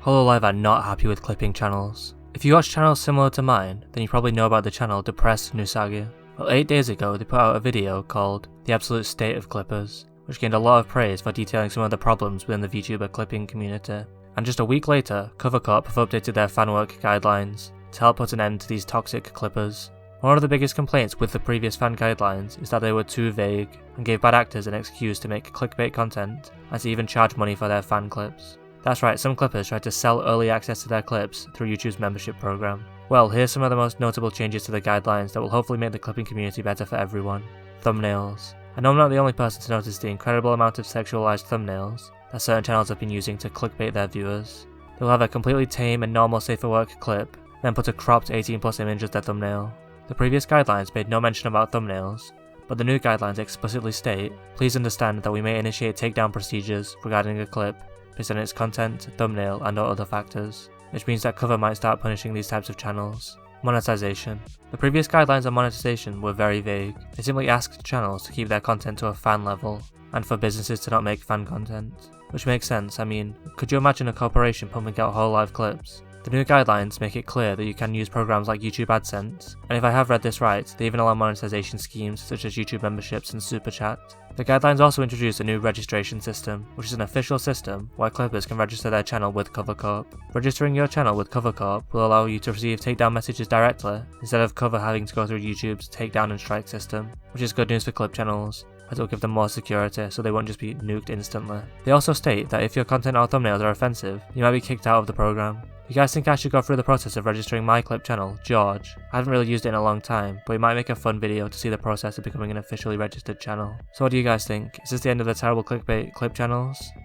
Hololive are not happy with clipping channels. If you watch channels similar to mine, then you probably know about the channel Depressed Nusagi. Well, 8 days ago they put out a video called The Absolute State of Clippers, which gained a lot of praise for detailing some of the problems within the VTuber clipping community. And just a week later, Cover Corp have updated their fan work guidelines to help put an end to these toxic clippers. One of the biggest complaints with the previous fan guidelines is that they were too vague and gave bad actors an excuse to make clickbait content and to even charge money for their fan clips. That's right, some clippers tried to sell early access to their clips through YouTube's membership program. Well, here's some of the most notable changes to the guidelines that will hopefully make the clipping community better for everyone. Thumbnails. I know I'm not the only person to notice the incredible amount of sexualized thumbnails that certain channels have been using to clickbait their viewers. They'll have a completely tame and normal safe for work clip, then put a cropped 18+ image as their thumbnail. The previous guidelines made no mention about thumbnails, but the new guidelines explicitly state, please understand that we may initiate takedown procedures regarding a clip based on its content, thumbnail, and or other factors, which means that Cover might start punishing these types of channels. Monetization. The previous guidelines on monetization were very vague. They simply asked channels to keep their content to a fan level, and for businesses to not make fan content. Which makes sense. I mean, could you imagine a corporation pumping out Hololive clips? The new guidelines make it clear that you can use programs like YouTube AdSense, and if I have read this right, they even allow monetization schemes such as YouTube memberships and Super Chat. The guidelines also introduce a new registration system, which is an official system where clippers can register their channel with Cover Corp. Registering your channel with Cover Corp will allow you to receive takedown messages directly, instead of Cover having to go through YouTube's takedown and strike system, which is good news for clip channels, as it will give them more security so they won't just be nuked instantly. They also state that if your content or thumbnails are offensive, you might be kicked out of the program. You guys think I should go through the process of registering my clip channel, George? I haven't really used it in a long time, but it might make a fun video to see the process of becoming an officially registered channel. So what do you guys think? Is this the end of the terrible clickbait clip channels?